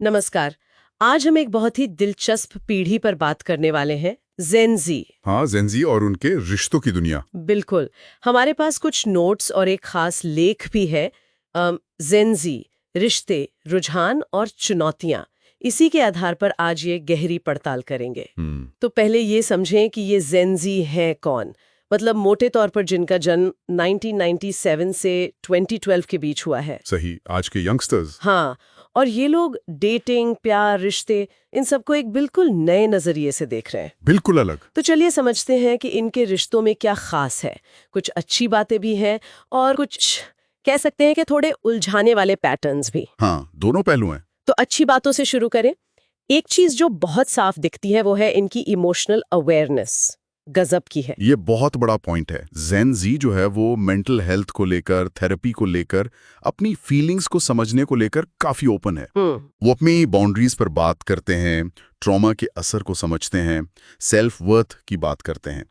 नमस्कार। आज हम एक बहुत ही दिलचस्प पीढ़ी पर बात करने वाले हैं, जेन जी। हाँ, जेनजी और उनके रिश्तों की दुनिया। बिल्कुल। हमारे पास कुछ नोट्स और एक खास लेख भी है। जेन जी, रिश्ते, रुझान और चुनौतियां। इसी के आधार पर आज ये गहरी पड़ताल करेंगे। तो पहले ये समझें कि ये जेन जी हैं कौन। मतलब मोटे तौर पर जिनका जन्म 1997 से 2012 के बीच हुआ है। सही, आज के यंगस्टर्स। हाँ, और ये लोग डेटिंग, प्यार, रिश्ते, इन सबको एक बिल्कुल नए नजरिए से देख रहे हैं। बिल्कुल अलग। तो चलिए समझते हैं कि इनके रिश्तों में क्या खास है। कुछ अच्छी बातें भी हैं और कुछ कह सकते हैं कि थोड़े उलझाने वाले पैटर्न्स भी। हाँ, दोनों पहलू हैं। तो अच्छी बातों से शुरू करें। एक चीज जो बहुत साफ दिखती है वो है इनकी इमोशनल अवेयरनेस। गजब की है। ये बहुत बड़ा पॉइंट है। जेन जी जो है वो मेंटल हेल्थ को लेकर, थेरेपी को लेकर, अपनी फीलिंग्स को समझने को लेकर काफी ओपन है। वो अपनी बाउंड्रीज पर बात करते हैं, ट्रॉमा के असर को समझते हैं, सेल्फ वर्थ की बात करते हैं।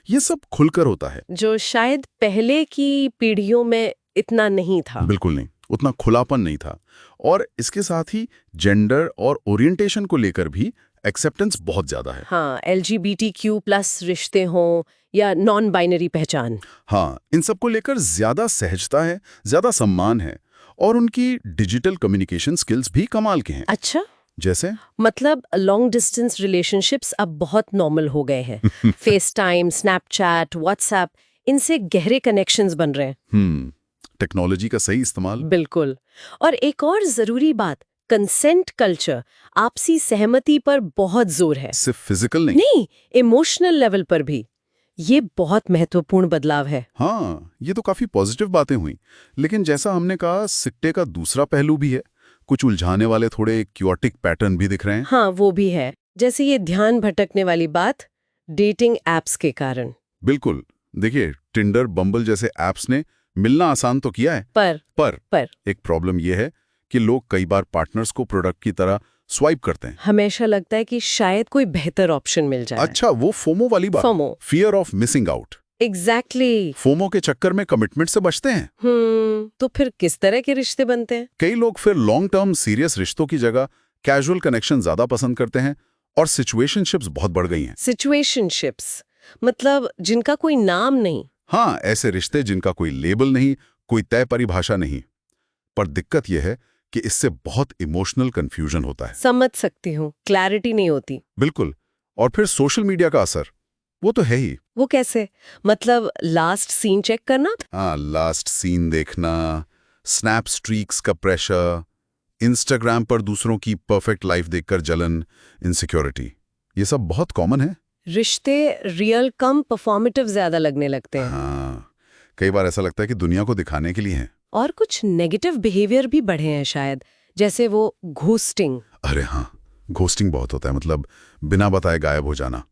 ये सब खुलकर होता है। जो शायद पहले की पीढ़ियों में इतना नहीं था। बिल्कुल नहीं, उतना खुलापन नहीं था। और इसके साथ ही जेंडर और ओरिएंटेशन को लेकर भी एक्सेप्टेंस बहुत ज्यादा है। हाँ, LGBTQ+ रिश्ते हों या नॉन बाइनरी पहचान। हाँ, इन सब को लेकर ज्यादा सहजता है, ज्यादा सम्मान है। और उनकी डिजिटल कम्युनिकेशन स्किल्स भी कमाल के हैं। अच्छा, जैसे मतलब लॉन्ग डिस्टेंस रिलेशनशिप्स अब बहुत नॉर्मल हो गए हैं। फेस टाइम, स्नैपचैट, व्हाट्सएप, इनसे गहरे कनेक्शंस बन रहे हैं। टेक्नोलॉजी का सही इस्तेमाल। बिल्कुल। और एक और जरूरी बात, कंसेंट कल्चर, आपसी सहमति पर बहुत जोर है। सिर्फ फिजिकल नहीं। नहीं, इमोशनल लेवल पर भी। ये बहुत महत्वपूर्ण बदलाव है। हाँ, ये तो काफी पॉजिटिव बातें हुई। लेकिन जैसा हमने कहा, सिक्के का दूसरा पहलू भी है। कुछ उलझाने वाले थोड़े क्योटिक पैटर्न भी दिख रहे हैं। हाँ, वो भी है। जैसे ये ध्यान भटकने वाली बात, डेटिंग एप्स के कारण। बिल्कुल। देखिए, टिंडर, बम्बल जैसे एप्स ने मिलना आसान तो किया है, पर एक प्रॉब्लम यह है कि लोग कई बार पार्टनर्स को प्रोडक्ट की तरह स्वाइप करते हैं। हमेशा लगता है कि शायद कोई बेहतर ऑप्शन मिल जाए। अच्छा, वो फोमो वाली बात। FOMO. Fear of missing out. Exactly. FOMO के चक्कर में कमिटमेंट से बचते हैं। तो फिर किस तरह के रिश्ते बनते हैं? कई लोग फिर लॉन्ग टर्म सीरियस रिश्तों की जगह कैजुअल कनेक्शन ज्यादा पसंद करते हैं और सिचुएशनशिप्स बहुत बढ़ गई हैं। सिचुएशनशिप्स मतलब जिनका कोई नाम नहीं। हाँ, ऐसे रिश्ते जिनका कोई लेबल नहीं, कोई तय परिभाषा नहीं। पर दिक्कत यह है कि इससे बहुत इमोशनल कंफ्यूजन होता है। समझ सकती हूँ, क्लैरिटी नहीं होती। बिल्कुल। और फिर सोशल मीडिया का असर, वो तो है ही। वो कैसे? मतलब लास्ट सीन चेक करना? हाँ, लास्ट सीन देखना, स्नैप स्ट्रीक्स का प्रेशर, इंस्टाग्राम पर दूसरों की परफेक्ट लाइफ देखकर जलन, इनसिक्योरिटी, ये सब बहुत कॉमन है। रिश्ते रियल कम परफॉर्मेटिव ज्यादा लगने लगते हैं। हाँ, कई बार ऐसा लगता है कि दुनिया को दिखाने के लिए हैं। और कुछ नेगेटिव बिहेवियर भी बढ़े हैं शायद, जैसे वो घोस्टिंग। अरे हाँ, घोस्टिंग बहुत होता है, मतलब बिना बताए गायब हो जाना।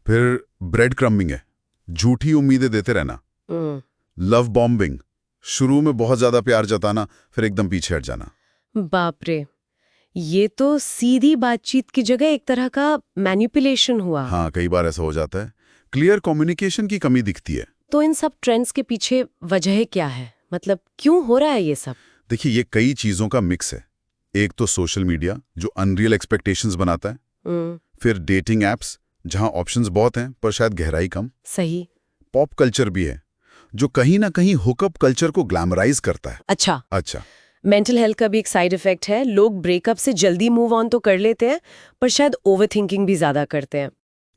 फिर ब्रेड क्रम्बिंग है, झूठी उम्मीदें देते रहना। लव बॉम्बिंग, शुरू में बहुत ज्यादा प्यार जताना, फिर एकदम पीछे हट जाना। बाप रे, ये तो सीधी बातचीत की जगह एक तरह का मैनिपुलेशन हुआ। हाँ, कई बार ऐसा हो जाता है। क्लियर कम्युनिकेशन की कमी दिखती है। तो इन सब ट्रेंड्स के पीछे वजह क्या है? मतलब क्यों हो रहा है ये सब? देखिए, ये कई चीजों का मिक्स है। एक तो सोशल मीडिया जो अनरियल एक्सपेक्टेशंस बनाता है। फिर डेटिंग एप्स जहां ऑप्शंस बहुत हैं पर शायद गहराई कम। सही। पॉप कल्चर भी है जो कहीं ना कहीं हुकअप कल्चर को ग्लैमराइज करता है। अच्छा। मेंटल हेल्थ का भी एक साइड इफेक्ट है। लोग ब्रेकअप से जल्दी मूव ऑन तो कर लेते हैं, पर शायद ओवरथिंकिंग भी ज्यादा करते हैं।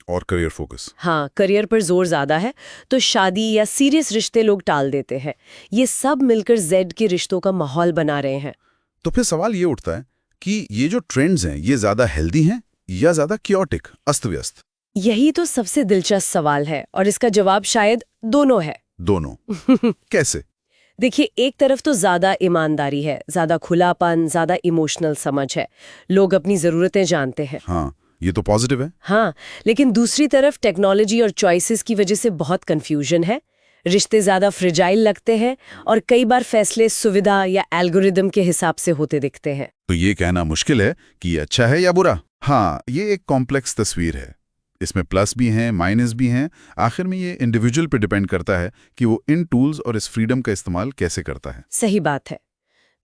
और करियर फोकस। हाँ, करियर पर जोर ज्यादा है, तो शादी या सीरियस रिश्ते लोग टाल देते हैं। ये सब मिलकर जेड के रिश्तों का माहौल बना रहे हैं। तो फिर सवाल ये उठता है कि ये जो ट्रेंड्स हैं, ये ज्यादा हेल्दी हैं या ज्यादा क्योटिक, अस्त व्यस्त? यही तो सबसे दिलचस्प सवाल है, और इसका जवाब शायद दोनों है। दोनों? कैसे? देखिए, एक तरफ तो ज्यादा ईमानदारी है, ज्यादा खुलापन, ज्यादा इमोशनल समझ है। लोग अपनी जरूरतें जानते हैं। हाँ, ये तो पॉजिटिव है। हाँ, लेकिन दूसरी तरफ टेक्नोलॉजी और चॉइसेस की वजह से बहुत कंफ्यूजन है। रिश्ते ज्यादा फ्रिजाइल लगते हैं और कई बार फैसले सुविधा या एल्गोरिदम के हिसाब से होते दिखते हैं। तो ये कहना मुश्किल है कि ये अच्छा है या बुरा। हाँ, ये एक कॉम्प्लेक्स तस्वीर है। इसमें प्लस भी हैं, माइनस भी हैं। आखिर में ये इंडिविजुअल पे डिपेंड करता है कि वो इन टूल्स और इस फ्रीडम का इस्तेमाल कैसे करता है। सही बात है।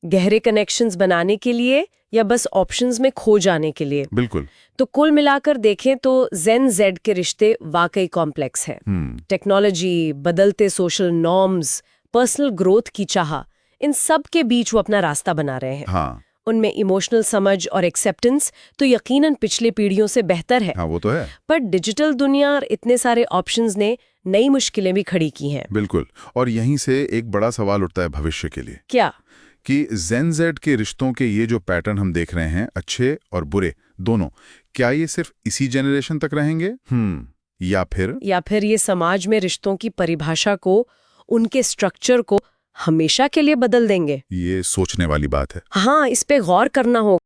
गहरे कनेक्शंस बनाने के लिए या बस ऑप्शंस में खो जाने के लिए। बिल्कुल। तो कुल मिलाकर देखें तो जेन जेड के रिश्ते वाकई कॉम्प्लेक्स हैं। टेक्नोलॉजी, बदलते सोशल नॉर्म्स, पर्सनल ग्रोथ की चाह, इन सब के बीच वो अपना रास्ता बना रहे हैं। हाँ। उनमें इमोशनल समझ और एक्सेप्टेंस तो यकीनन पिछले पीढ़ियों से बेहतर है। हाँ, वो तो है। पर डिजिटल दुनिया और इतने सारे ऑप्शंस ने नई मुश्किलें भी खड़ी की हैं। बिल्कुल। और यहीं से एक बड़ा सवाल उठता है भविष्य के लिए क्या? कि जेन जेड के रिश्तों के ये जो पैटर्न हम देख रहे हैं, अच्छे और बुरे दोनों, क्या ये सिर्फ इसी जनरेशन तक रहेंगे या फिर ये समाज में रिश्तों की परिभाषा को, उनके स्ट्रक्चर को हमेशा के लिए बदल देंगे? ये सोचने वाली बात है। हाँ, इस पे गौर करना होगा।